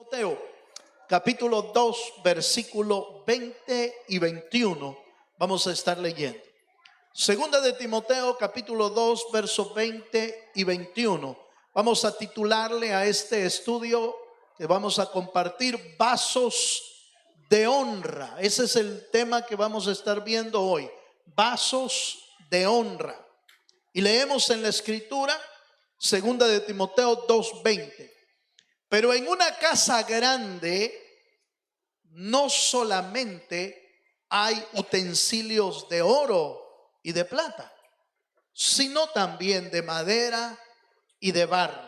Timoteo, capítulo 2, versículo 20 y 21. Vamos a estar leyendo. Segunda de Timoteo, capítulo 2, versos 20 y 21. Vamos a titularle a este estudio que vamos a compartir: vasos de honra. Ese es el tema que vamos a estar viendo hoy: vasos de honra. Y leemos en la escritura, segunda de Timoteo 2:20. Pero en una casa grande no solamente hay utensilios de oro y de plata, sino también de madera y de barro.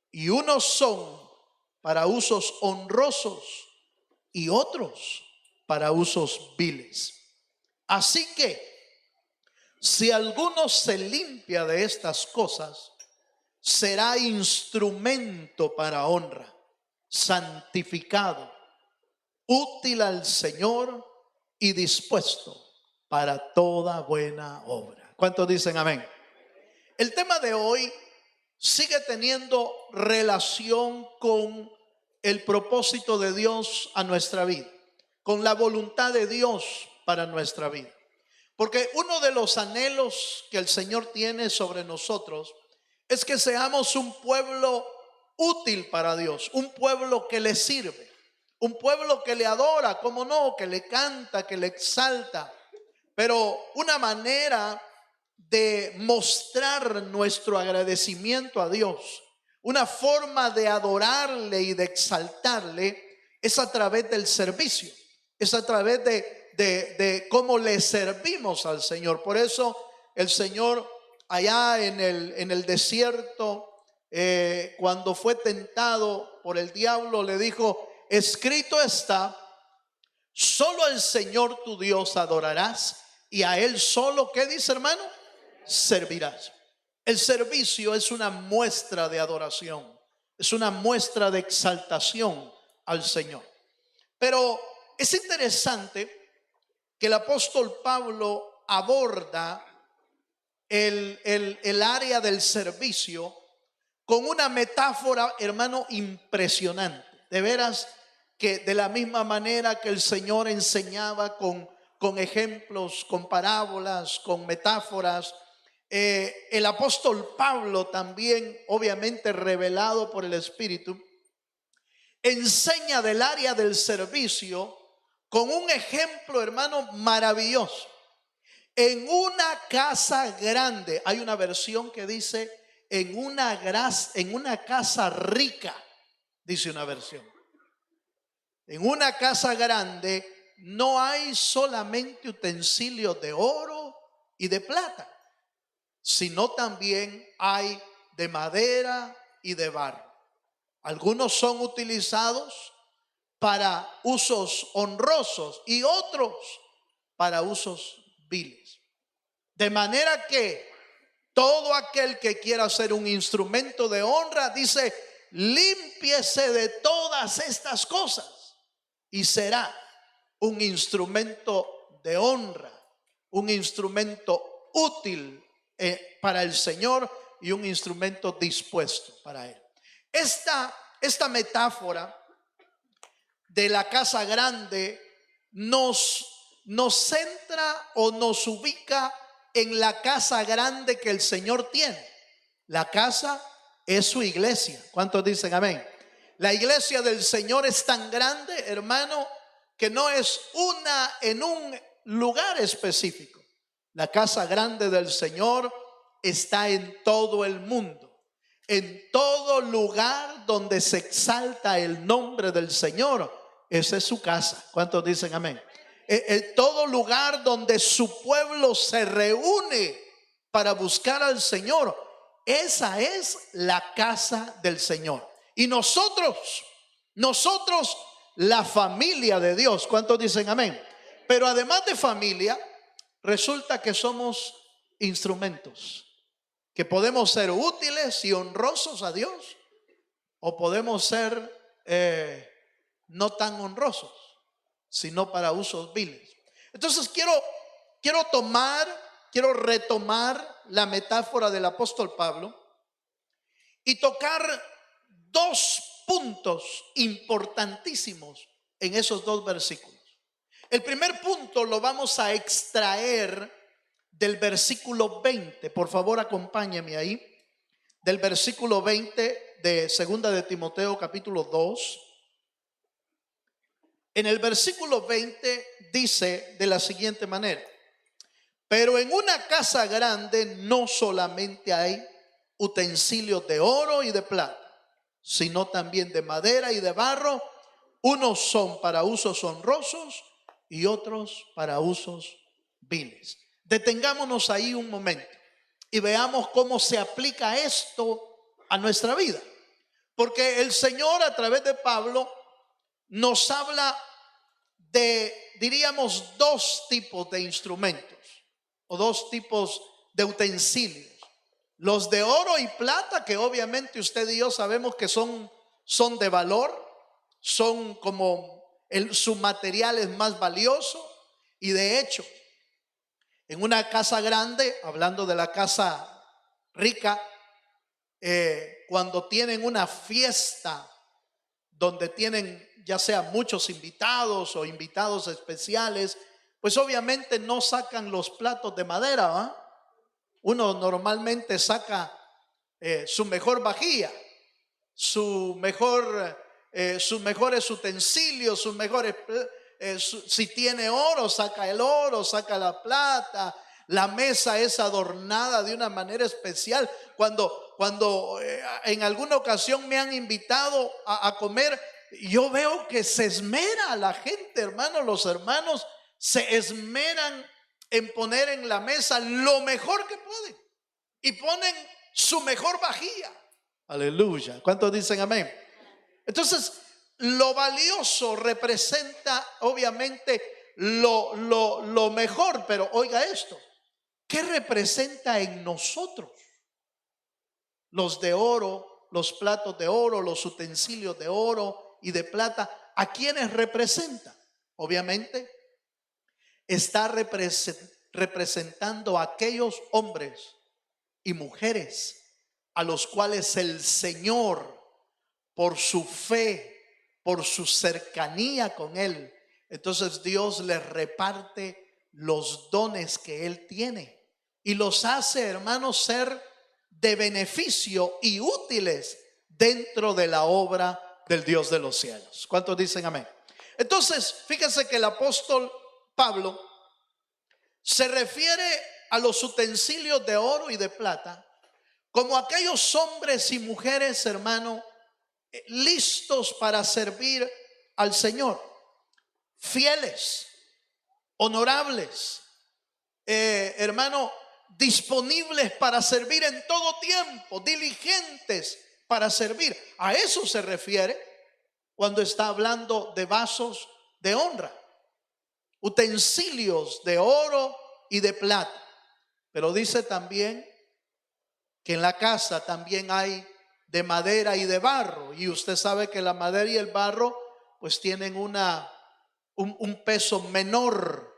Y unos son para usos honrosos y otros para usos viles. Así que si alguno se limpia de estas cosas, será instrumento para honra, santificado, útil al Señor y dispuesto para toda buena obra. ¿Cuántos dicen amén? El tema de hoy sigue teniendo relación con el propósito de Dios a nuestra vida, con la voluntad de Dios para nuestra vida. Porque uno de los anhelos que el Señor tiene sobre nosotros es que seamos un pueblo útil para Dios, un pueblo que le sirve, un pueblo que le adora, cómo no, que le canta, que le exalta. Pero una manera de mostrar nuestro agradecimiento a Dios, una forma de adorarle y de exaltarle, es a través del servicio, es a través de cómo le servimos al Señor. Por eso el Señor allá en el desierto, cuando fue tentado por el diablo, le dijo: escrito está, solo al Señor tu Dios adorarás y a Él solo, ¿qué dice, hermano? Servirás. El servicio es una muestra de adoración, es una muestra de exaltación al Señor. Pero es interesante que el apóstol Pablo aborda el área del servicio con una metáfora, hermano, impresionante. De veras que de la misma manera que el Señor enseñaba con ejemplos, con parábolas, con metáforas, el apóstol Pablo también, obviamente revelado por el Espíritu, enseña del área del servicio con un ejemplo, hermano, maravilloso. En una casa grande, hay una versión que dice en una casa rica, dice una versión. En una casa grande no hay solamente utensilios de oro y de plata, sino también hay de madera y de barro. Algunos son utilizados para usos honrosos y otros para usos viles. De manera que todo aquel que quiera ser un instrumento de honra, dice, límpiese de todas estas cosas y será un instrumento de honra, un instrumento útil para el Señor y un instrumento dispuesto para Él. Esta metáfora de la casa grande nos centra o nos ubica en la casa grande que el Señor tiene. La casa es su iglesia. ¿Cuántos dicen amén? La iglesia del Señor es tan grande, hermano, que no es una en un lugar específico. La casa grande del Señor está en todo el mundo. En todo lugar donde se exalta el nombre del Señor, esa es su casa. ¿Cuántos dicen amén? En todo lugar donde su pueblo se reúne para buscar al Señor, esa es la casa del Señor. Y nosotros, la familia de Dios. ¿Cuántos dicen amén? Pero además de familia, resulta que somos instrumentos, que podemos ser útiles y honrosos a Dios, o podemos ser no tan honrosos, sino para usos viles. Entonces quiero retomar la metáfora del apóstol Pablo y tocar dos puntos importantísimos en esos dos versículos. El primer punto lo vamos a extraer del versículo 20. Por favor, acompáñame ahí. Del versículo 20 de segunda de Timoteo capítulo 2. En el versículo 20 dice de la siguiente manera: pero en una casa grande no solamente hay utensilios de oro y de plata, sino también de madera y de barro. Unos son para usos honrosos y otros para usos viles. Detengámonos ahí un momento y veamos cómo se aplica esto a nuestra vida. Porque el Señor, a través de Pablo, nos habla de, diríamos, dos tipos de instrumentos o dos tipos de utensilios. Los de oro y plata, que obviamente usted y yo sabemos que son de valor, son como su material es más valioso. Y de hecho, en una casa grande, hablando de la casa rica, cuando tienen una fiesta donde tienen ya sea muchos invitados o invitados especiales, pues obviamente no sacan los platos de madera, ¿va? Uno normalmente saca su mejor vajilla, sus mejores utensilios, sus mejores, si tiene oro, saca el oro, saca la plata. La mesa es adornada de una manera especial. Cuando en alguna ocasión me han invitado a comer, yo veo que se esmera la gente, hermano. Los hermanos se esmeran en poner en la mesa lo mejor que pueden y ponen su mejor vajilla. Aleluya. ¿Cuántos dicen amén? Entonces, lo valioso representa obviamente lo mejor, pero oiga esto, ¿qué representa en nosotros? Los de oro, los platos de oro, los utensilios de oro y de plata, ¿a quiénes representa? Obviamente está representando a aquellos hombres y mujeres a los cuales el Señor, por su fe, por su cercanía con Él, entonces Dios les reparte los dones que Él tiene y los hace, hermanos, ser de beneficio y útiles dentro de la obra del Dios de los cielos. ¿Cuántos dicen amén? Entonces, fíjense que el apóstol Pablo se refiere a los utensilios de oro y de plata como aquellos hombres y mujeres, hermano, listos para servir al Señor, fieles, honorables, hermano, disponibles para servir en todo tiempo, diligentes para servir. A eso se refiere cuando está hablando de vasos de honra, utensilios de oro y de plata. Pero dice también que en la casa también hay de madera y de barro, y usted sabe que la madera y el barro pues tienen un peso menor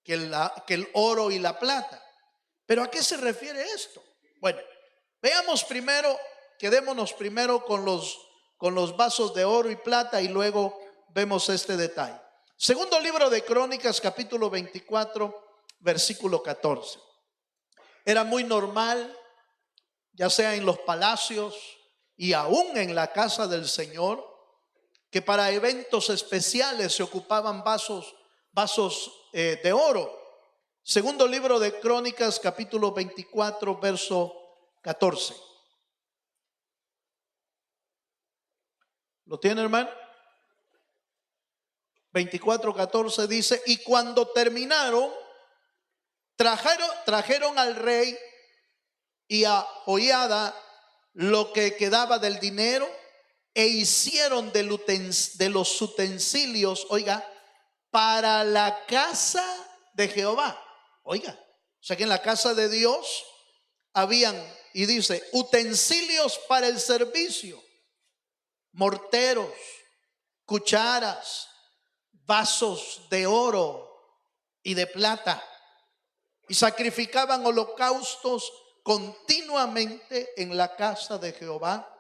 que el oro y la plata. ¿Pero a qué se refiere esto? Bueno, veamos primero, quedémonos primero con los vasos de oro y plata y luego vemos este detalle. Segundo libro de Crónicas, capítulo 24, versículo 14. Era muy normal, ya sea en los palacios y aún en la casa del Señor, que para eventos especiales se ocupaban vasos de oro. Segundo libro de Crónicas, capítulo 24, verso 14. ¿Lo tiene, hermano? 24:14 dice: y cuando terminaron, trajeron al rey y a Joiada lo que quedaba del dinero, e hicieron de los utensilios, oiga, para la casa de Jehová. Oiga, o sea que en la casa de Dios habían, y dice, utensilios para el servicio, morteros, cucharas, vasos de oro y de plata, y sacrificaban holocaustos continuamente en la casa de Jehová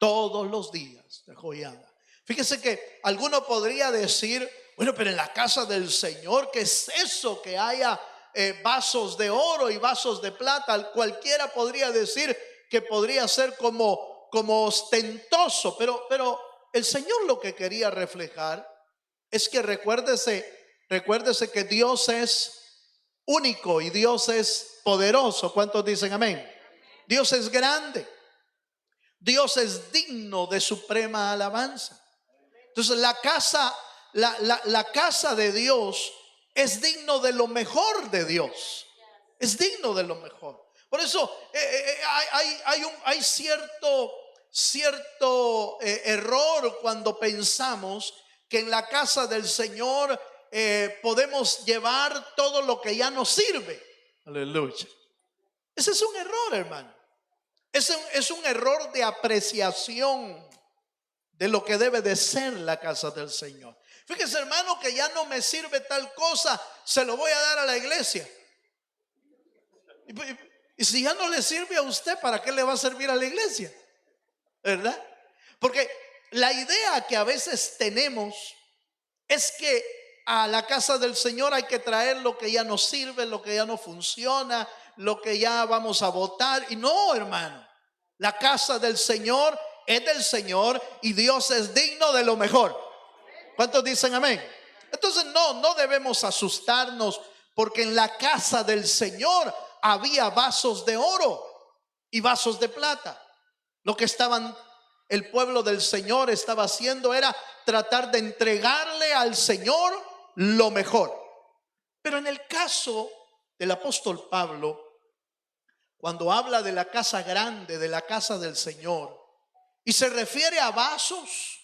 todos los días de Joiada. Fíjese que alguno podría decir, bueno, pero en la casa del Señor, ¿qué es eso que haya vasos de oro y vasos de plata? Cualquiera podría decir que podría ser como ostentoso, pero el Señor lo que quería reflejar es que recuérdese que Dios es único y Dios es poderoso. ¿Cuántos dicen amén? Dios es grande, Dios es digno de suprema alabanza. Entonces la casa de Dios es digno de lo mejor de Dios, es digno de lo mejor. Por eso hay cierto error cuando pensamos que en la casa del Señor podemos llevar todo lo que ya nos sirve. Aleluya. Ese es un error, hermano. Es un error de apreciación de lo que debe de ser la casa del Señor. Fíjese, hermano, que ya no me sirve tal cosa, se lo voy a dar a la iglesia. Y si ya no le sirve a usted, ¿para qué le va a servir a la iglesia? ¿Verdad? Porque la idea que a veces tenemos es que a la casa del Señor hay que traer lo que ya no sirve, lo que ya no funciona, lo que ya vamos a botar. Y no, hermano, la casa del Señor es del Señor y Dios es digno de lo mejor. ¿Cuántos dicen amén? Entonces no debemos asustarnos, porque en la casa del Señor había vasos de oro y vasos de plata. Lo que el pueblo del Señor estaba haciendo era tratar de entregarle al Señor lo mejor. Pero en el caso del apóstol Pablo, cuando habla de la casa grande, de la casa del Señor, y se refiere a vasos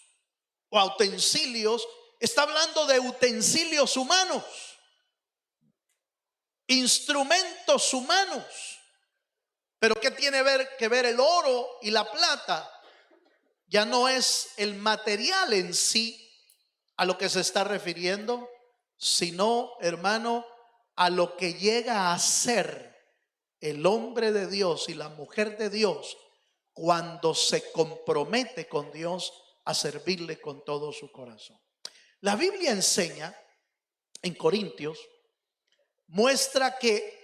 o a utensilios, está hablando de utensilios humanos, instrumentos humanos. Pero ¿qué tiene que ver el oro y la plata? Ya no es el material en sí a lo que se está refiriendo, sino, hermano, a lo que llega a ser el hombre de Dios y la mujer de Dios cuando se compromete con Dios a servirle con todo su corazón. La Biblia enseña en Corintios, muestra que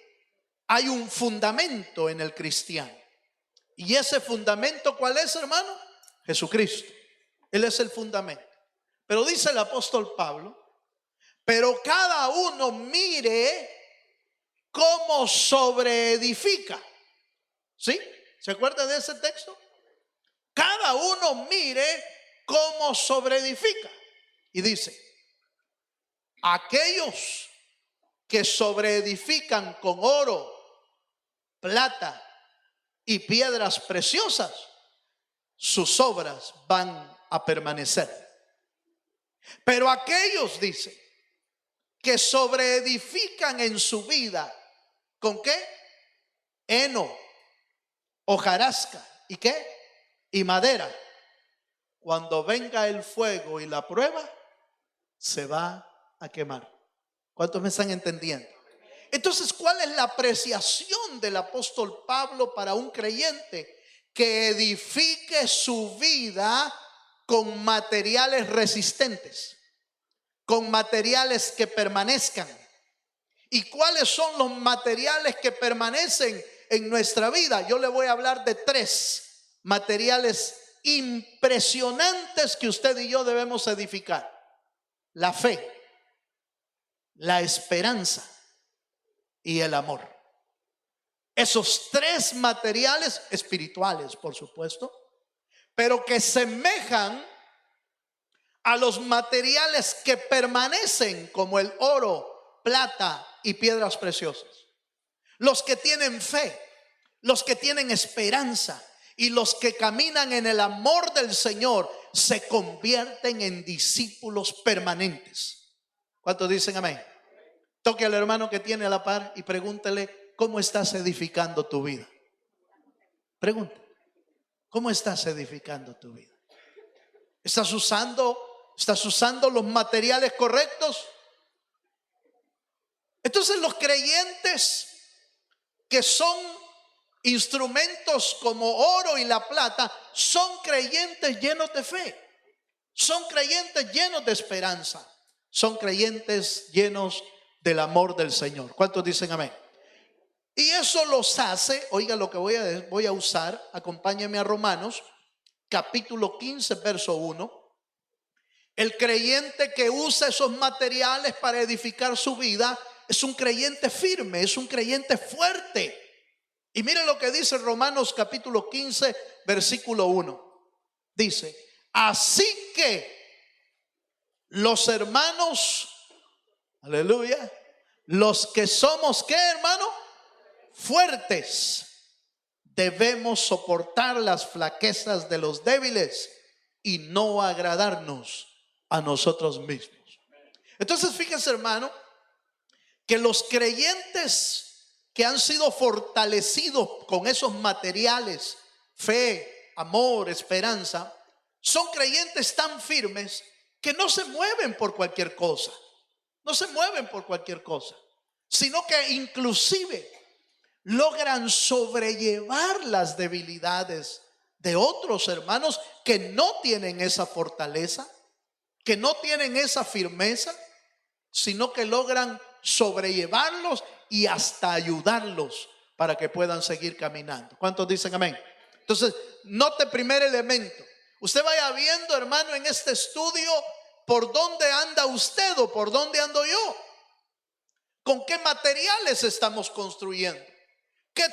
hay un fundamento en el cristiano. ¿Y ese fundamento cuál es, hermano? Jesucristo. Él es el fundamento. Pero dice el apóstol Pablo, pero cada uno mire cómo sobreedifica. ¿Sí? ¿Se acuerda de ese texto? Cada uno mire cómo sobreedifica. Y dice, aquellos que sobreedifican con oro, plata y piedras preciosas, sus obras van a permanecer. Pero aquellos, dice, que sobreedifican en su vida, ¿con qué? Heno, hojarasca, ¿y qué? Y madera. Cuando venga el fuego y la prueba, se va a quemar. ¿Cuántos me están entendiendo? Entonces, ¿cuál es la apreciación del apóstol Pablo para un creyente? Que edifique su vida con materiales resistentes, con materiales que permanezcan. ¿Y cuáles son los materiales que permanecen en nuestra vida? Yo le voy a hablar de 3 materiales impresionantes que usted y yo debemos edificar: la fe, la esperanza y el amor. Esos 3 materiales espirituales, por supuesto, pero que semejan a los materiales que permanecen, como el oro, plata y piedras preciosas. Los que tienen fe, los que tienen esperanza y los que caminan en el amor del Señor se convierten en discípulos permanentes. ¿Cuántos dicen amén? Toque al hermano que tiene a la par y pregúntele, ¿cómo estás edificando tu vida? Pregunta, ¿cómo estás edificando tu vida? ¿Estás usando los materiales correctos? Entonces los creyentes que son Instrumentos como oro y la plata son creyentes llenos de fe. Son creyentes llenos de esperanza. Son creyentes llenos del amor del Señor. ¿Cuántos dicen amén? Y eso los hace, oiga lo que voy a usar, acompáñenme a Romanos, capítulo 15, verso 1. El creyente que usa esos materiales para edificar su vida es un creyente firme, es un creyente fuerte. Y miren lo que dice Romanos capítulo 15, versículo 1. Dice, así que los hermanos, aleluya, los que somos, ¿qué, hermano? Fuertes, debemos soportar las flaquezas de los débiles y no agradarnos a nosotros mismos. Entonces fíjense, hermano, que los creyentes que han sido fortalecidos con esos materiales, fe, amor, esperanza, son creyentes tan firmes que no se mueven por cualquier cosa. No se mueven por cualquier cosa, sino que inclusive logran sobrellevar las debilidades de otros hermanos que no tienen esa fortaleza, que no tienen esa firmeza, sino que logran sobrellevarlos y hasta ayudarlos para que puedan seguir caminando. ¿Cuántos dicen amén? Entonces, note primer elemento. Usted vaya viendo, hermano, en este estudio por dónde anda usted o por dónde ando yo. ¿Con qué materiales estamos construyendo? ¿Qué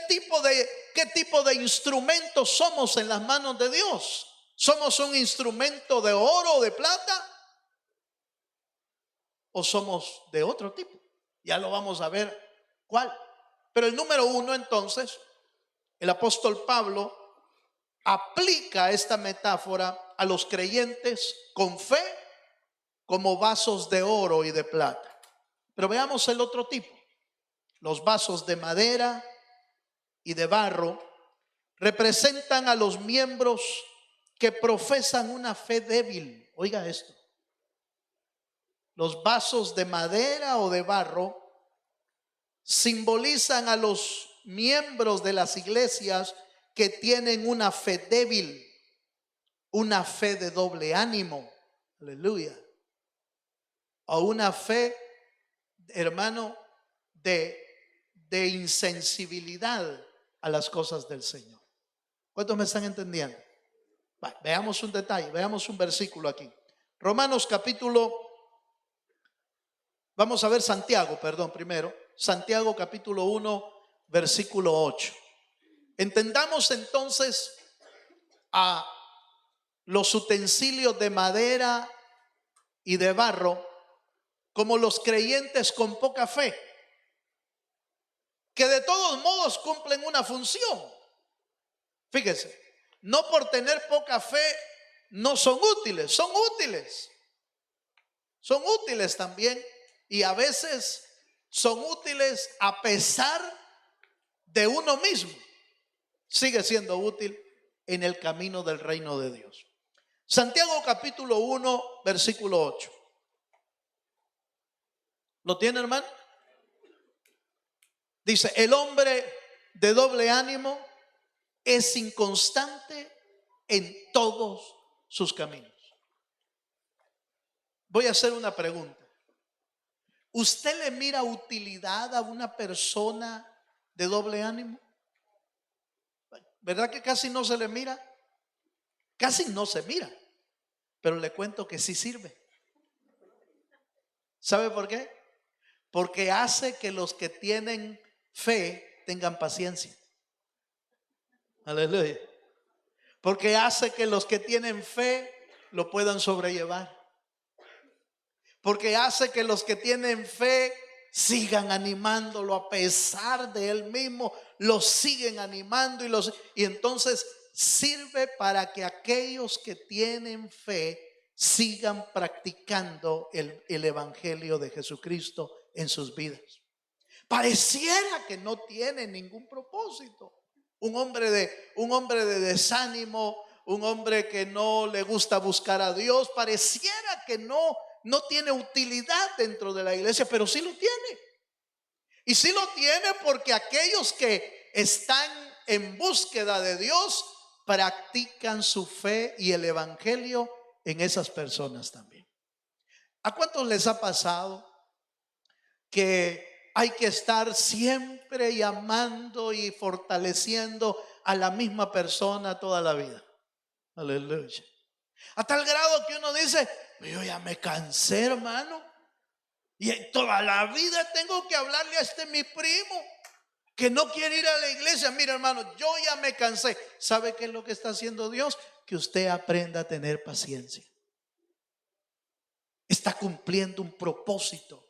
tipo de instrumentos somos en las manos de Dios? ¿Somos un instrumento de oro o de plata? ¿O somos de otro tipo? Ya lo vamos a ver cuál. Pero el número uno, entonces, el apóstol Pablo aplica esta metáfora a los creyentes con fe como vasos de oro y de plata. Pero veamos el otro tipo. Los vasos de madera y de barro representan a los miembros que profesan una fe débil. Oiga esto. Los vasos de madera o de barro simbolizan a los miembros de las iglesias que tienen una fe débil, una fe de doble ánimo, aleluya, o una fe, hermano, de insensibilidad a las cosas del Señor. ¿Cuántos me están entendiendo? Bueno, veamos un detalle, veamos un versículo aquí. Romanos capítulo, vamos a ver Santiago, perdón, primero. Santiago capítulo 1, versículo 8. Entendamos entonces a los utensilios de madera y de barro como los creyentes con poca fe, que de todos modos cumplen una función. Fíjese, no por tener poca fe no son útiles, son útiles. Son útiles también, y a veces son útiles a pesar de uno mismo. Sigue siendo útil en el camino del reino de Dios. Santiago capítulo 1, versículo 8. ¿Lo tiene, hermano? Dice, el hombre de doble ánimo es inconstante en todos sus caminos. Voy a hacer una pregunta. ¿Usted le mira utilidad a una persona de doble ánimo? ¿Verdad que casi no se le mira? Casi no se mira. Pero le cuento que sí sirve. ¿Sabe por qué? Porque hace que los que tienen fe tengan paciencia. Aleluya. Porque hace que los que tienen fe lo puedan sobrellevar. Porque hace que los que tienen fe sigan animándolo a pesar de él mismo, los siguen animando y entonces sirve para que aquellos que tienen fe sigan practicando el evangelio de Jesucristo en sus vidas. Pareciera que no tiene ningún propósito. Un hombre de desánimo, un hombre que no le gusta buscar a Dios, pareciera que no tiene utilidad dentro de la iglesia, pero sí lo tiene. Y sí lo tiene porque aquellos que están en búsqueda de Dios practican su fe y el evangelio en esas personas también. ¿A cuántos les ha pasado que hay que estar siempre llamando y fortaleciendo a la misma persona toda la vida? Aleluya. A tal grado que uno dice, yo ya me cansé, hermano, y toda la vida tengo que hablarle a mi primo que no quiere ir a la iglesia. Mira, hermano, yo ya me cansé. ¿Sabe qué es lo que está haciendo Dios? Que usted aprenda a tener paciencia. Está cumpliendo un propósito.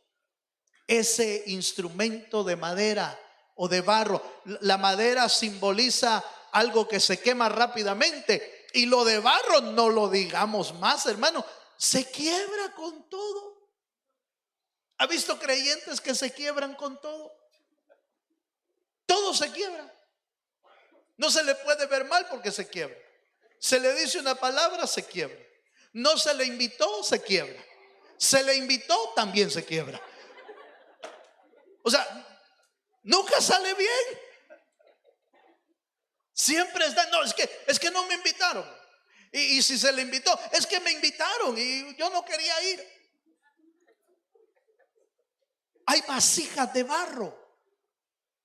Ese instrumento de madera o de barro, la madera simboliza algo que se quema rápidamente, y lo de barro no lo digamos más, hermano, se quiebra con todo. ¿Ha visto creyentes que se quiebran con todo? Todo se quiebra. No se le puede ver mal porque se quiebra. Se le dice una palabra, se quiebra. No se le invitó, se quiebra. Se le invitó, también se quiebra. O sea, nunca sale bien. Siempre está, no, es que no me invitaron. Y si se le invitó, es que me invitaron y yo no quería ir. Hay vasijas de barro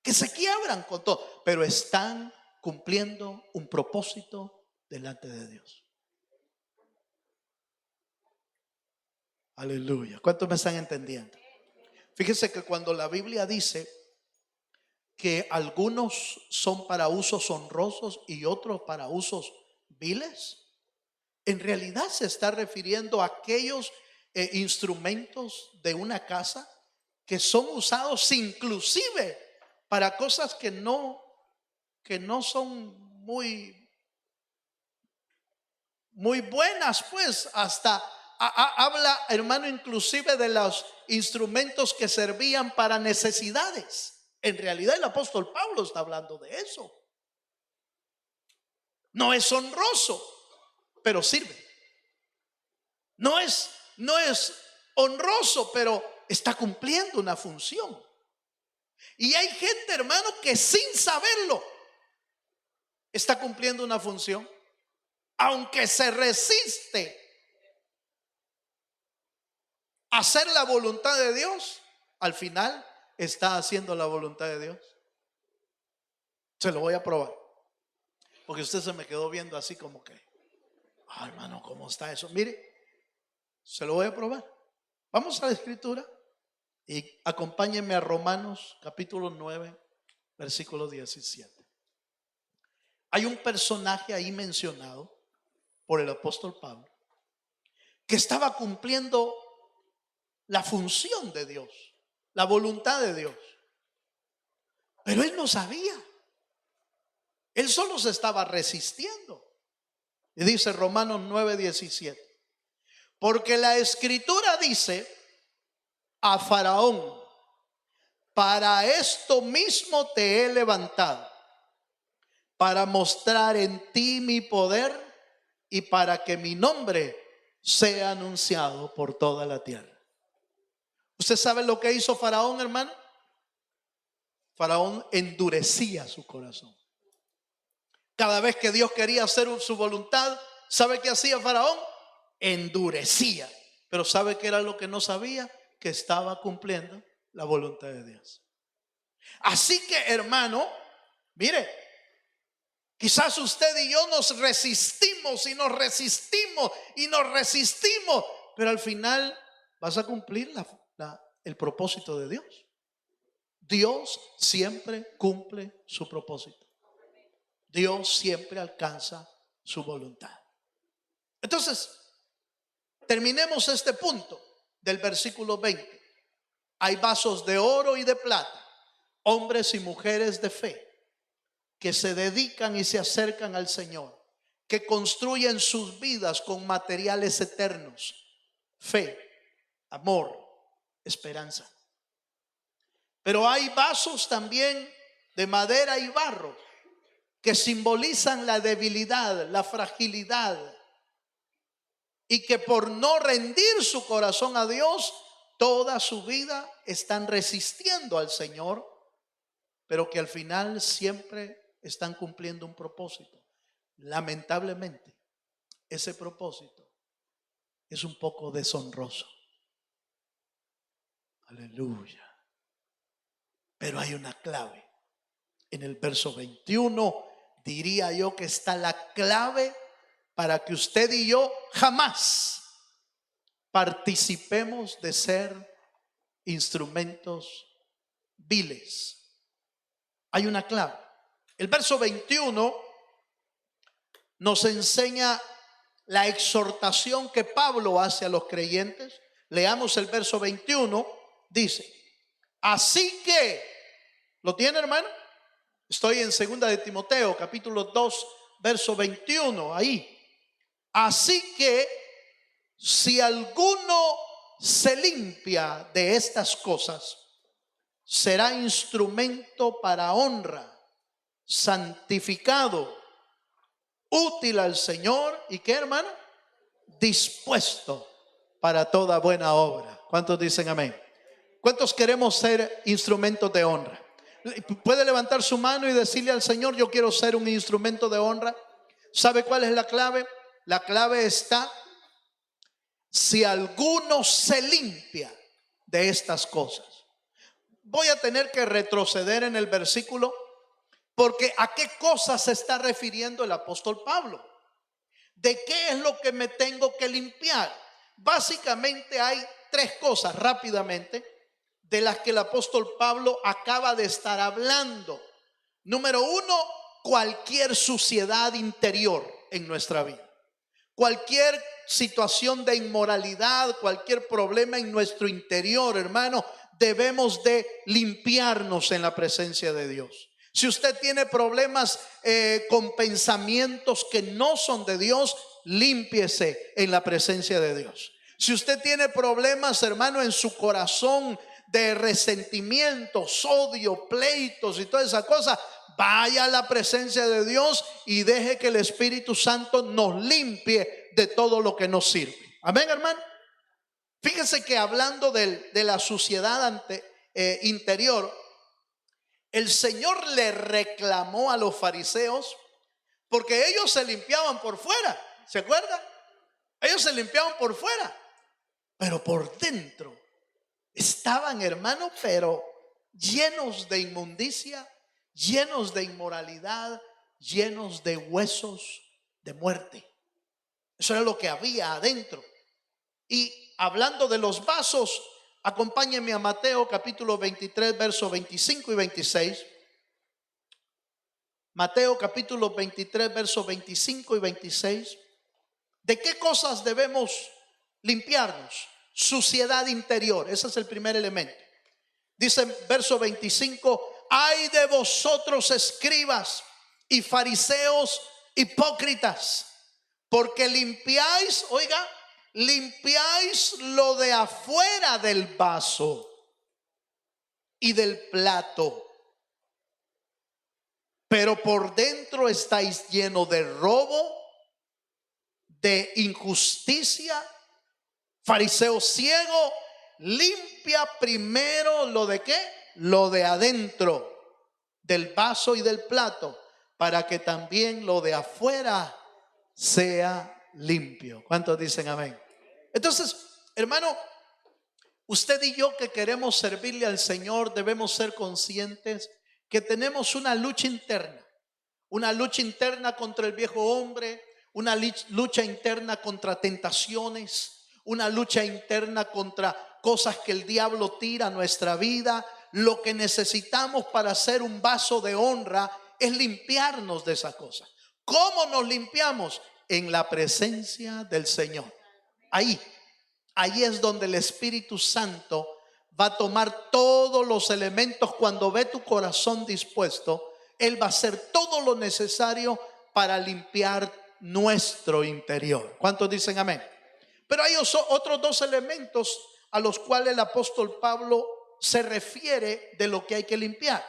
que se quiebran con todo, pero están cumpliendo un propósito delante de Dios. Aleluya. ¿Cuántos me están entendiendo? Fíjese que cuando la Biblia dice que algunos son para usos honrosos y otros para usos viles, en realidad se está refiriendo a aquellos instrumentos de una casa que son usados inclusive para cosas que no son muy buenas, pues. Hasta habla, hermano, inclusive de los instrumentos que servían para necesidades. En realidad el apóstol Pablo está hablando de eso. No es honroso, pero sirve. No es honroso, pero está cumpliendo una función. Y hay gente, hermano, que sin saberlo está cumpliendo una función, aunque se resiste a hacer la voluntad de Dios. Al final está haciendo la voluntad de Dios. Se lo voy a probar, porque usted se me quedó viendo así como que, hermano, ¿cómo está eso? Mire, se lo voy a probar. Vamos a la escritura y acompáñenme a Romanos capítulo 9, versículo 17. Hay un personaje ahí mencionado por el apóstol Pablo que estaba cumpliendo la función de Dios, la voluntad de Dios, pero él no sabía. Él solo se estaba resistiendo. Y dice Romanos 9:17, porque la escritura dice a Faraón, para esto mismo te he levantado, para mostrar en ti mi poder y para que mi nombre sea anunciado por toda la tierra. ¿Usted sabe lo que hizo Faraón, hermano? Faraón endurecía su corazón. Cada vez que Dios quería hacer su voluntad, ¿sabe qué hacía Faraón? Endurecía. Pero ¿sabe qué era lo que no sabía? Que estaba cumpliendo la voluntad de Dios. Así que, hermano, mire, quizás usted y yo nos resistimos y nos resistimos y nos resistimos, pero al final vas a cumplir el propósito de Dios. Dios siempre cumple su propósito. Dios siempre alcanza su voluntad. Entonces, terminemos este punto del versículo 20. Hay vasos de oro y de plata, hombres y mujeres de fe, que se dedican y se acercan al Señor, que construyen sus vidas con materiales eternos: fe, amor, esperanza. Pero hay vasos también de madera y barro que simbolizan la debilidad, la fragilidad, y que por no rendir su corazón a Dios, toda su vida están resistiendo al Señor, pero que al final siempre están cumpliendo un propósito. Lamentablemente, ese propósito es un poco deshonroso. Aleluya. Pero hay una clave. En el verso 21 diría yo que está la clave para que usted y yo jamás participemos de ser instrumentos viles. Hay una clave. El verso 21 nos enseña la exhortación que Pablo hace a los creyentes. Leamos el verso 21. Dice: así que, ¿lo tiene, hermano? Estoy en 2 de Timoteo, capítulo 2, verso 21, ahí. Así que, si alguno se limpia de estas cosas, será instrumento para honra, santificado, útil al Señor. ¿Y qué, hermano? Dispuesto para toda buena obra. ¿Cuántos dicen amén? ¿Cuántos queremos ser instrumentos de honra? ¿Puede levantar su mano y decirle al Señor: yo quiero ser un instrumento de honra? ¿Sabe cuál es la clave? La clave está: si alguno se limpia de estas cosas. Voy a tener que retroceder en el versículo, porque ¿a qué cosas se está refiriendo el apóstol Pablo? ¿De qué es lo que me tengo que limpiar? Básicamente hay tres cosas, rápidamente, de las que el apóstol Pablo acaba de estar hablando. Número uno, cualquier suciedad interior en nuestra vida. Cualquier situación de inmoralidad, cualquier problema en nuestro interior, hermano, debemos de limpiarnos en la presencia de Dios. Si usted tiene problemas con pensamientos que no son de Dios, límpiese en la presencia de Dios. Si usted tiene problemas, hermano, en su corazón de resentimientos, odio, pleitos y toda esa cosa, vaya a la presencia de Dios y deje que el Espíritu Santo nos limpie de todo lo que nos sirve. Amén, hermano. Fíjese que hablando de la suciedad interior, el Señor le reclamó a los fariseos porque ellos se limpiaban por fuera. ¿Se acuerdan? Ellos se limpiaban por fuera, pero por dentro estaban, hermano, pero llenos de inmundicia, llenos de inmoralidad, llenos de huesos de muerte. Eso era lo que había adentro. Y hablando de los vasos, acompáñenme a Mateo capítulo 23, versos 25 y 26. Mateo capítulo 23, versos 25 y 26. ¿De qué cosas debemos limpiarnos? Suciedad interior, ese es el primer elemento. Dice verso 25: ay de vosotros, escribas y fariseos hipócritas, porque limpiáis, oiga, limpiáis lo de afuera del vaso y del plato, pero por dentro estáis llenos de robo, de injusticia. Fariseo ciego, limpia primero lo de qué, lo de adentro del vaso y del plato, para que también lo de afuera sea limpio. ¿Cuántos dicen amén? Entonces, hermano, usted y yo que queremos servirle al Señor debemos ser conscientes que tenemos una lucha interna contra el viejo hombre, una lucha interna contra tentaciones, una lucha interna contra cosas que el diablo tira a nuestra vida. Lo que necesitamos para ser un vaso de honra es limpiarnos de esas cosas. ¿Cómo nos limpiamos? En la presencia del Señor. Ahí es donde el Espíritu Santo va a tomar todos los elementos. Cuando ve tu corazón dispuesto, Él va a hacer todo lo necesario para limpiar nuestro interior. ¿Cuántos dicen amén? Pero hay otros dos elementos a los cuales el apóstol Pablo se refiere de lo que hay que limpiar.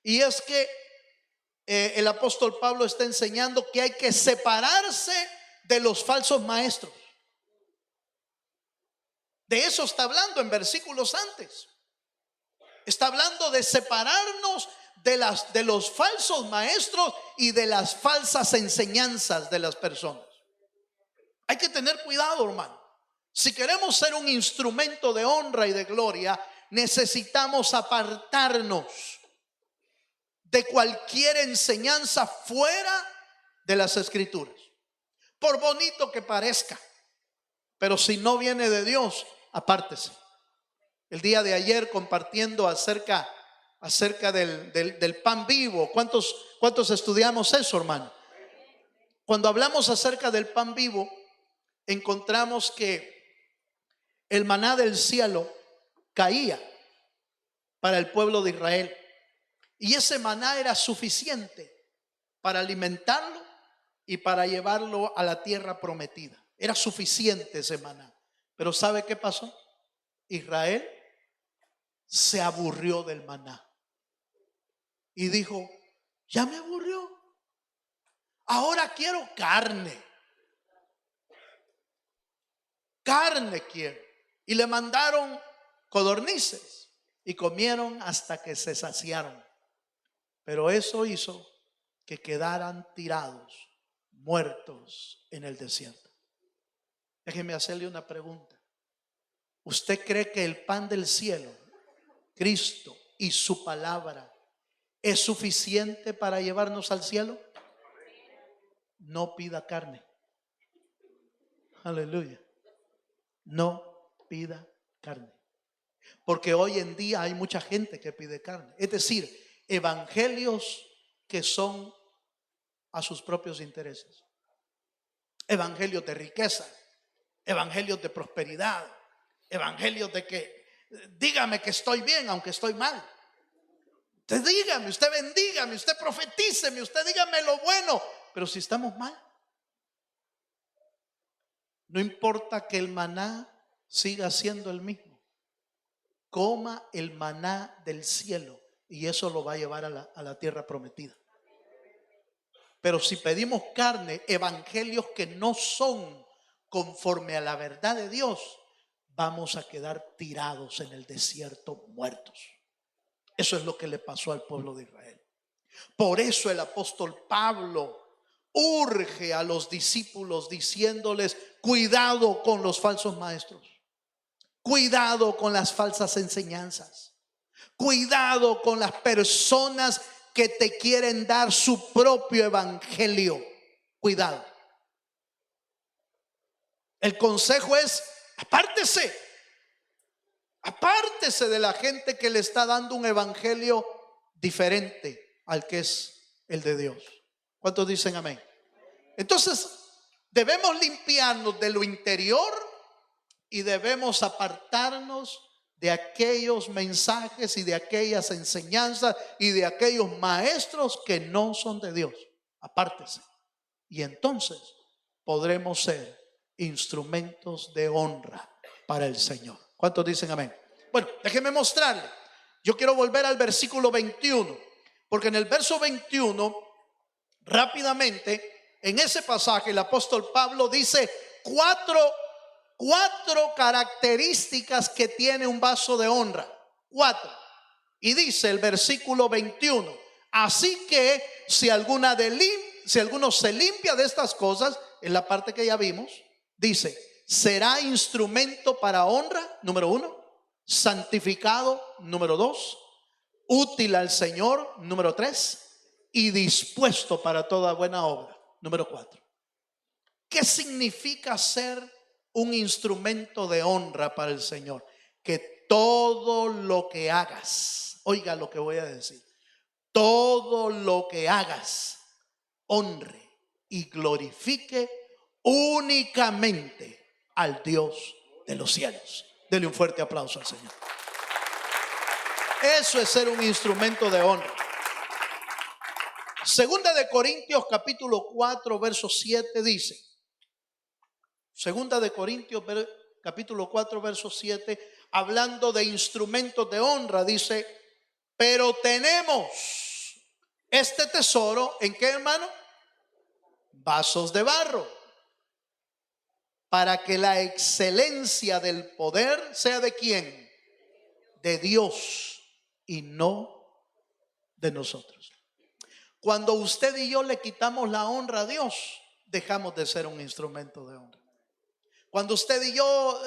Y es que el apóstol Pablo está enseñando que hay que separarse de los falsos maestros. De eso está hablando en versículos antes. Está hablando de separarnos de los falsos maestros y de las falsas enseñanzas de las personas. Hay que tener cuidado, hermano. Si queremos ser un instrumento de honra y de gloria, necesitamos apartarnos de cualquier enseñanza fuera de las Escrituras. Por bonito que parezca, pero si no viene de Dios, apártese. El día de ayer compartiendo acerca del pan vivo. ¿Cuántos estudiamos eso, hermano? Cuando hablamos acerca del pan vivo, encontramos que el maná del cielo caía para el pueblo de Israel. Y ese maná era suficiente para alimentarlo y para llevarlo a la tierra prometida. Era suficiente ese maná. Pero ¿sabe qué pasó? Israel se aburrió del maná y dijo: ya me aburrió, ahora quiero carne. Carne quiero. Y le mandaron codornices y comieron hasta que se saciaron. Pero eso hizo que quedaran tirados, muertos en el desierto. Déjeme hacerle una pregunta. ¿Usted cree que el pan del cielo, Cristo y su palabra, es suficiente para llevarnos al cielo? No pida carne. Aleluya. No pida carne. Porque hoy en día hay mucha gente que pide carne. Es decir, evangelios que son a sus propios intereses. Evangelios de riqueza, evangelios de prosperidad, evangelios de que dígame que estoy bien aunque estoy mal. Usted dígame, usted bendígame, usted profetíceme, usted dígame lo bueno. Pero si estamos mal, no importa que el maná siga siendo el mismo. Coma el maná del cielo y eso lo va a llevar a la tierra prometida. Pero si pedimos carne, evangelios que no son conforme a la verdad de Dios, vamos a quedar tirados en el desierto, muertos. Eso es lo que le pasó al pueblo de Israel. Por eso el apóstol Pablo urge a los discípulos diciéndoles: cuidado con los falsos maestros, cuidado con las falsas enseñanzas, cuidado con las personas que te quieren dar su propio evangelio. Cuidado. El consejo es: apártese. Apártese de la gente que le está dando un evangelio diferente al que es el de Dios. ¿Cuántos dicen amén? Entonces debemos limpiarnos de lo interior y debemos apartarnos de aquellos mensajes y de aquellas enseñanzas y de aquellos maestros que no son de Dios. Apártese. Y entonces podremos ser instrumentos de honra para el Señor. ¿Cuántos dicen amén? Bueno, déjenme mostrarle. Yo quiero volver al versículo 21, porque en el verso 21, rápidamente, en ese pasaje el apóstol Pablo dice cuatro características que tiene un vaso de honra. 4. Y dice el versículo 21: así que si alguno se limpia de estas cosas, en la parte que ya vimos, dice: será instrumento para honra, número 1, santificado, número 2, útil al Señor, número 3, y dispuesto para toda buena obra, número 4. ¿Qué significa ser un instrumento de honra para el Señor? Que todo lo que hagas, oiga lo que voy a decir, todo lo que hagas honre y glorifique únicamente al Dios de los cielos. Dele un fuerte aplauso al Señor. Eso es ser un instrumento de honra. Segunda de Corintios capítulo 4 verso 7 dice, Segunda de Corintios capítulo 4 verso 7, hablando de instrumentos de honra, dice: pero tenemos este tesoro, ¿en qué, hermano? Vasos de barro, para que la excelencia del poder sea ¿de quién? De Dios y no de nosotros. Cuando usted y yo le quitamos la honra a Dios, dejamos de ser un instrumento de honra. Cuando usted y yo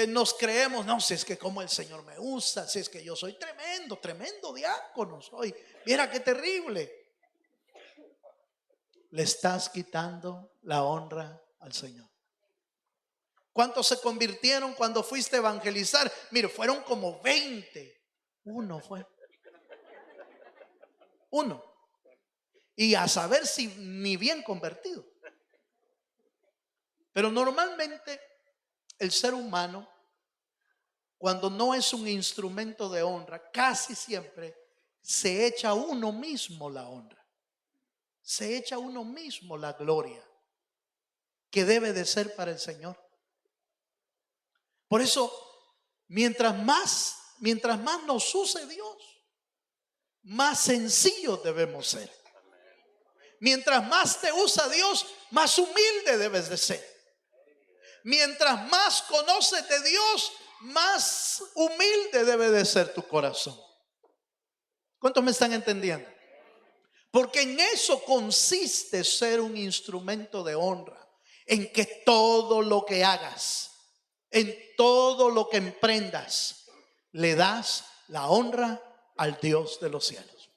nos creemos, no, si es que como el Señor me usa, si es que yo soy tremendo diácono soy, mira qué terrible. Le estás quitando la honra al Señor. ¿Cuántos se convirtieron cuando fuiste a evangelizar? Mire, fueron como 20. Uno fue. Uno. Y a saber si ni bien convertido. Pero normalmente el ser humano, cuando no es un instrumento de honra, casi siempre se echa a uno mismo la honra. Se echa a uno mismo la gloria que debe de ser para el Señor. Por eso, mientras más nos use Dios, más sencillos debemos ser. Mientras más te usa Dios, más humilde debes de ser. Mientras más conoces de Dios, más humilde debe de ser tu corazón. ¿Cuántos me están entendiendo? Porque en eso consiste ser un instrumento de honra. En que todo lo que hagas, en todo lo que emprendas, le das la honra al Dios de los cielos.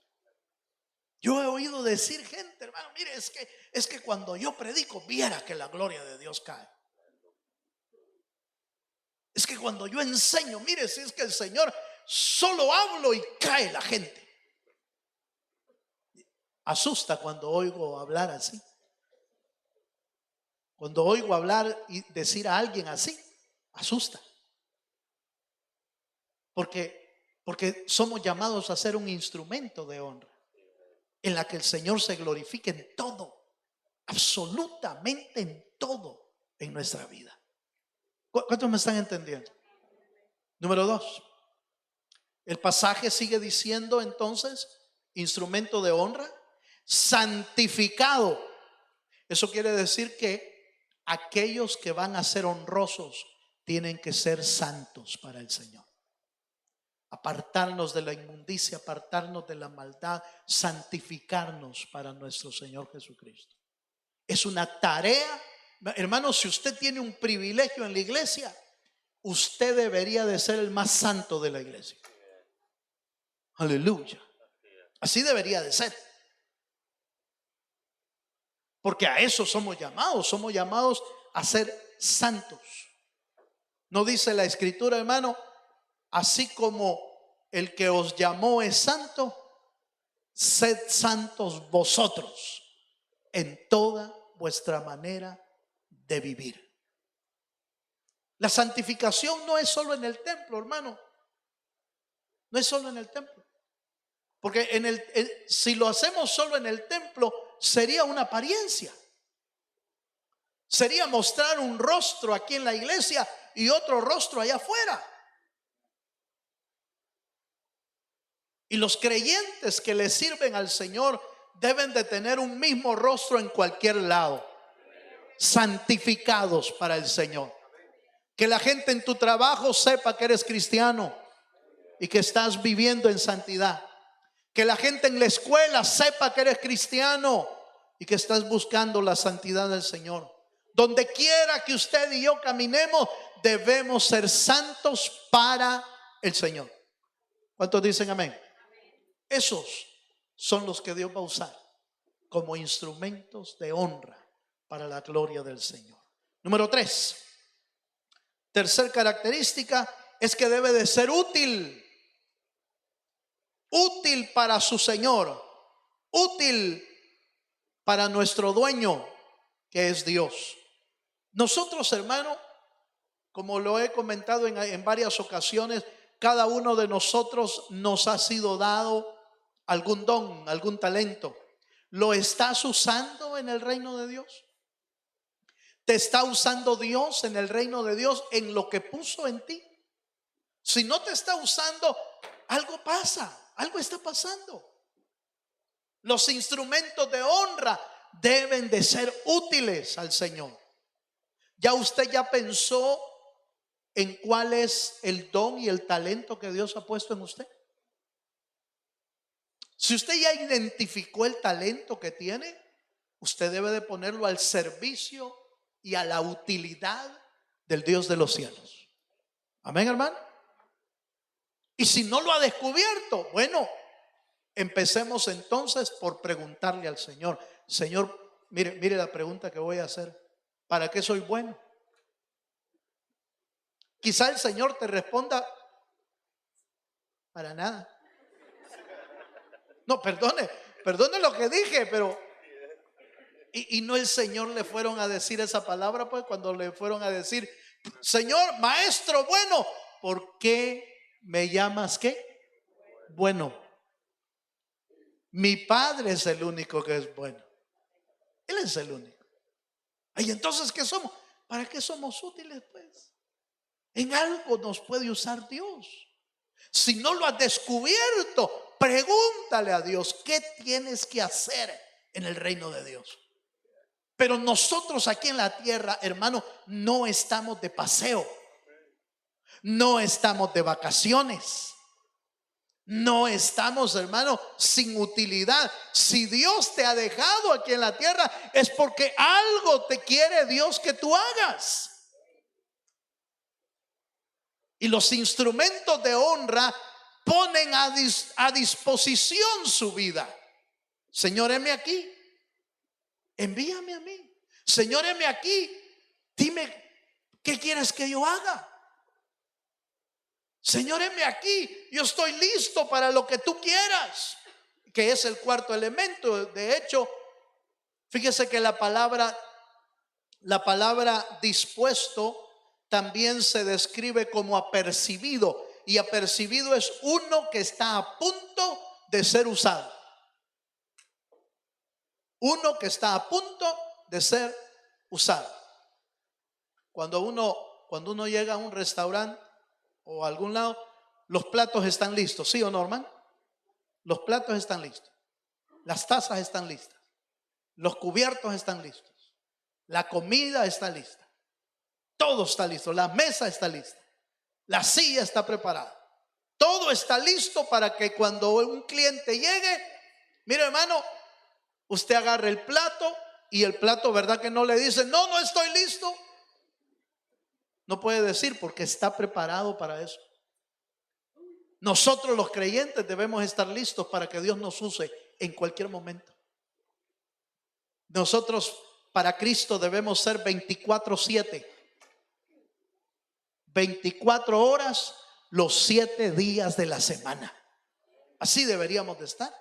Yo he oído decir gente, hermano, mire, es que cuando yo predico, viera que la gloria de Dios cae. Es que cuando yo enseño, mire, si es que el Señor, solo hablo y cae la gente. Asusta cuando oigo hablar así. Cuando oigo hablar y decir a alguien así, asusta. Porque somos llamados a ser un instrumento de honra en la que el Señor se glorifique en todo, absolutamente en todo en nuestra vida. ¿Cuántos me están entendiendo? Número 2. El pasaje sigue diciendo entonces, instrumento de honra, santificado. Eso quiere decir que aquellos que van a ser honrosos tienen que ser santos para el Señor. Apartarnos de la inmundicia, apartarnos de la maldad, santificarnos para nuestro Señor Jesucristo. Es una tarea, hermano, si usted tiene un privilegio en la iglesia, usted debería de ser el más santo de la iglesia. Aleluya. Así debería de ser. Porque a eso somos llamados a ser santos. ¿No dice la Escritura, hermano? Así como el que os llamó es santo, sed santos vosotros en toda vuestra manera de vivir. La santificación no es solo en el templo, hermano. No es solo en el templo. Porque si lo hacemos solo en el templo, sería una apariencia. Sería mostrar un rostro aquí en la iglesia y otro rostro allá afuera. Y los creyentes que le sirven al Señor deben de tener un mismo rostro en cualquier lado. Santificados para el Señor. Que la gente en tu trabajo sepa que eres cristiano y que estás viviendo en santidad. Que la gente en la escuela sepa que eres cristiano y que estás buscando la santidad del Señor. Donde quiera que usted y yo caminemos, debemos ser santos para el Señor. ¿Cuántos dicen amén? Esos son los que Dios va a usar como instrumentos de honra para la gloria del Señor. Número 3. Tercer característica es que debe de ser útil. Útil para su Señor. Útil para nuestro dueño, que es Dios. Nosotros, hermano, como lo he comentado en varias ocasiones, cada uno de nosotros nos ha sido dado algún don, algún talento. ¿Lo estás usando en el reino de Dios? ¿Te está usando Dios en el reino de Dios en lo que puso en ti? Si no te está usando, algo pasa, algo está pasando. Los instrumentos de honra deben de ser útiles al Señor. ¿Ya usted ya pensó en cuál es el don y el talento que Dios ha puesto en usted? Si usted ya identificó el talento que tiene, usted debe de ponerlo al servicio y a la utilidad del Dios de los cielos. Amén, hermano. Y si no lo ha descubierto, bueno, empecemos entonces por preguntarle al Señor. Señor, mire la pregunta que voy a hacer. ¿Para qué soy bueno? Quizá el Señor te responda: para nada. No, perdone lo que dije, pero y no el Señor le fueron a decir esa palabra, pues cuando le fueron a decir: Señor, maestro bueno, ¿por qué me llamas qué? Bueno. Mi Padre es el único que es bueno. Él es el único. Y entonces, ¿qué somos? ¿Para qué somos útiles, pues? En algo nos puede usar Dios. Si no lo has descubierto, pregúntale a Dios: ¿qué tienes que hacer en el reino de Dios? Pero nosotros aquí en la tierra, hermano, no estamos de paseo, no estamos de vacaciones, no estamos, hermano, sin utilidad. Si Dios te ha dejado aquí en la tierra, es porque algo te quiere Dios que tú hagas. Y los instrumentos de honra ponen a disposición su vida. Señor, heme aquí, envíame a mí. Señor, heme aquí, dime qué quieres que yo haga. Señor, heme aquí, yo estoy listo para lo que tú quieras, que es el cuarto elemento. De hecho, fíjese que la palabra dispuesto también se describe como apercibido, y apercibido es uno que está a punto de ser usado. Uno que está a punto de ser usado. Cuando uno llega a un restaurante o a algún lado, los platos están listos, ¿sí o no, hermano? Los platos están listos, las tazas están listas, los cubiertos están listos, la comida está lista, todo está listo, la mesa está lista, la silla está preparada, todo está listo para que cuando un cliente llegue, mire, hermano, usted agarre el plato, y el plato, ¿verdad que no le dice: no, no estoy listo? No puede decir, porque está preparado para eso. Nosotros los creyentes debemos estar listos para que Dios nos use en cualquier momento. Nosotros para Cristo debemos ser 24/7, 24 horas los 7 días de la semana. Así deberíamos de estar,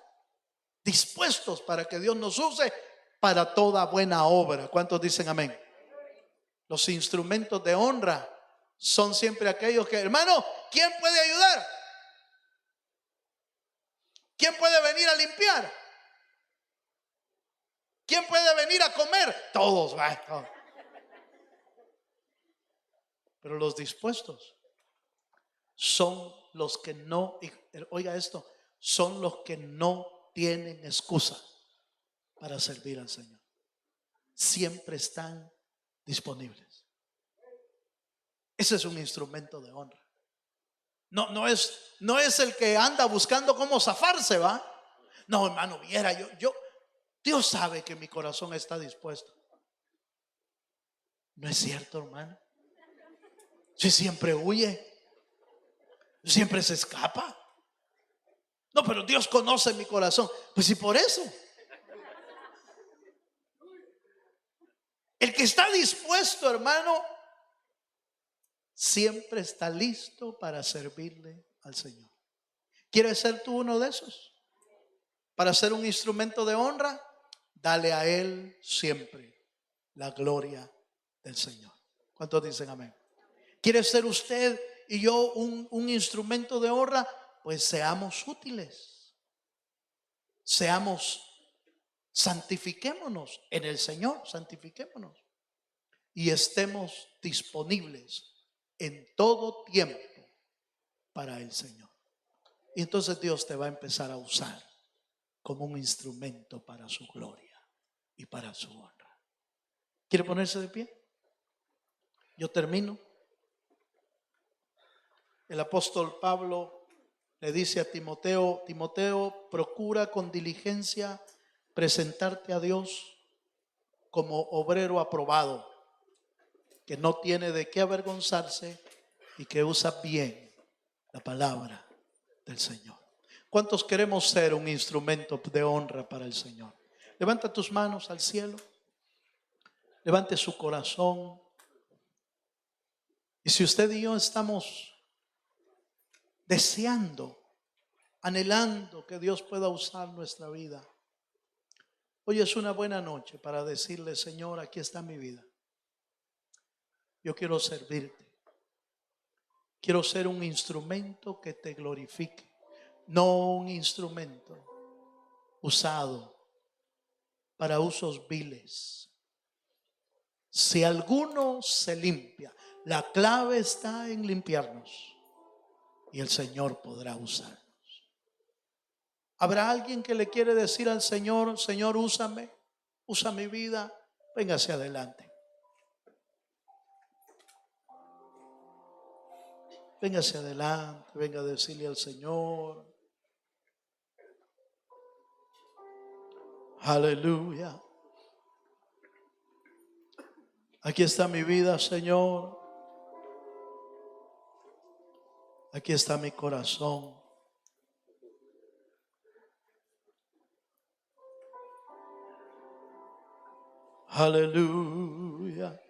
dispuestos para que Dios nos use para toda buena obra. ¿Cuántos dicen amén? Los instrumentos de honra son siempre aquellos que, hermano, ¿quién puede ayudar? ¿Quién puede venir a limpiar? ¿Quién puede venir a comer? Todos. Pero los dispuestos son los que no, oiga esto, son los que no tienen excusa para servir al Señor. Siempre están disponibles. Ese es un instrumento de honra. No es el que anda buscando cómo zafarse, ¿va? No, hermano, viera, Dios sabe que mi corazón está dispuesto. No es cierto, hermano. Si siempre huye, siempre se escapa. No, pero Dios conoce mi corazón. Pues sí, por eso. El que está dispuesto, hermano, siempre está listo para servirle al Señor. ¿Quieres ser tú uno de esos? Para ser un instrumento de honra, dale a Él siempre la gloria del Señor. ¿Cuántos dicen amén? ¿Quiere ser usted y yo un instrumento de honra? Pues seamos útiles. Santifiquémonos en el Señor, santifiquémonos. Y estemos disponibles en todo tiempo para el Señor. Y entonces Dios te va a empezar a usar como un instrumento para su gloria y para su honra. ¿Quiere ponerse de pie? Yo termino. El apóstol Pablo le dice a Timoteo: Timoteo, procura con diligencia presentarte a Dios como obrero aprobado, que no tiene de qué avergonzarse y que usa bien la palabra del Señor. ¿Cuántos queremos ser un instrumento de honra para el Señor? Levanta tus manos al cielo, levante su corazón. Y si usted y yo estamos deseando, anhelando que Dios pueda usar nuestra vida, hoy es una buena noche para decirle: Señor, aquí está mi vida. Yo quiero servirte. Quiero ser un instrumento que te glorifique, no un instrumento usado para usos viles. Si alguno se limpia, la clave está en limpiarnos y el Señor podrá usarnos. ¿Habrá alguien que le quiere decir al Señor: Señor, úsame, usa mi vida? Véngase adelante. Véngase adelante, venga a decirle al Señor: aleluya. Aquí está mi vida, Señor. Aquí está mi corazón. Aleluya.